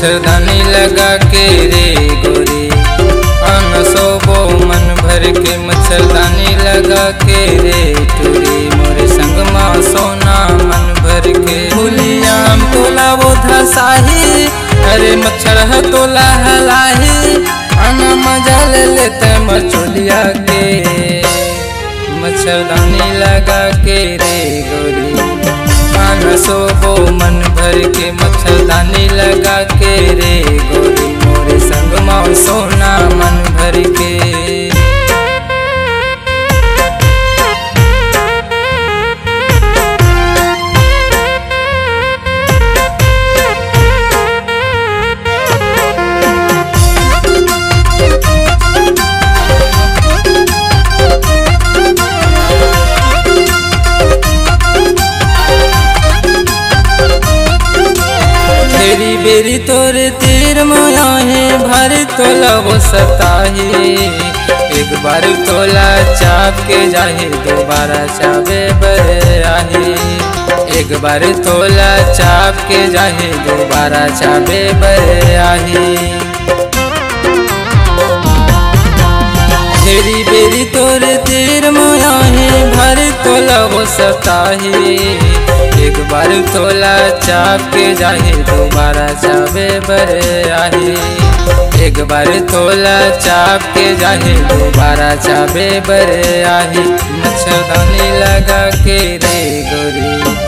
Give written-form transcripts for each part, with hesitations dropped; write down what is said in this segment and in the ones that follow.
मच्छरदानी लगा के रे गोरी सोबो मन भर के मच्छरदानी लगा के रे टूरी मोरे संग मा सोना मन भर के फुलियाम तोला वो धसाही अरे मच्छर है तोला हलाही आना मजा ले लेते मचोलिया के मच्छरदानी लगा के रे गोरी सोबो मन भर के मच्छरदानी लगा के रे गोरी मोरे संग मा सोना मन भर के तेरी बेरी तोरे तीर माया है भर तोला वो सताही एक बार तोला चाप के जाहे दोबारा चाबे बर आही एक बार तोला चाप के जाहे दोबारा चाबे बर आही तेरी बेरी तोरे तीर माया है भर तोला वो सताही एक बार तोला चाप के जाहे दोबारा चाबे बर आही एक बार तोला चाप के जाहे दोबारा चाबे बर आही मच्छरदानी लगा के रे गोरी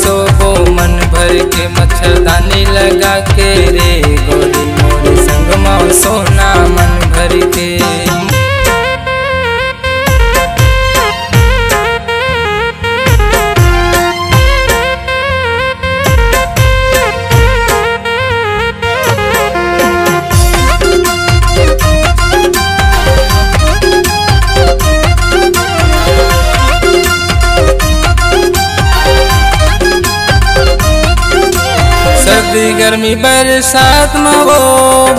सोबो मन भर के मच्छरदानी लगा के रे गोरी मोरे संग मा सोना मन भर के सर्दी गर्मी बरसात में वो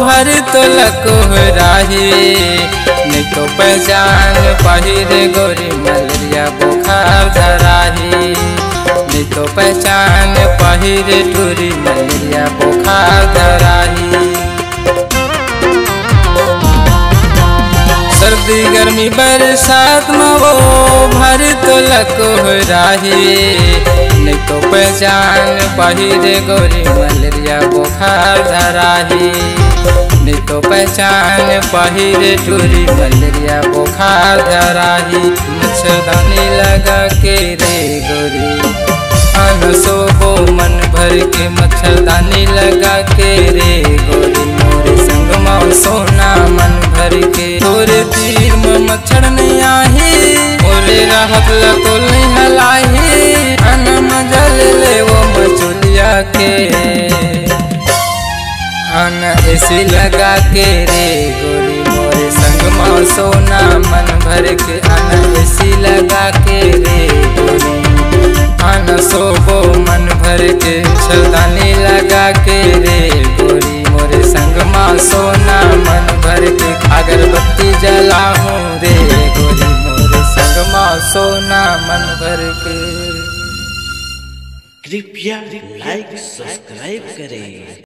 भर तो लको राही नहीं तो पहचान पहिरे गोरी मलेरिया बुखार धराही नहीं तो पहचान पहिरे टूरी मलेरिया बुखार धराही सर्दी गर्मी बरसात में वो भर तो लको राही नहीं तो पहचान पहिरे गोरी मलेरिया बुखार धराही नहीं तो पहचान पहिरे टूरी मलेरिया बुखार धराही मच्छरदानी लगा के रे गोरी सोबो मन भर के मच्छरदानी लगा के रे गोरी मोरे संग मा सोना मन भर के तोरे तीर में मच्छर नहीं आही मोरे राहत तो नहीं हलाही आना मजा ले ले वो मचोलिया के आना ऐसी लगा के रे गोरी मोरे संग मा सोना मन भर के आना ऐसी लगा के रे गोरी आना सोबो मन भर के मच्छरदानी लगा के रे गोरी मोरे संग मा सोना मन भर के अगरबत्ती जलाऊं रे गोरी मोरे संग मा सोना मन भर के कृपया लाइक सब्सक्राइब करें।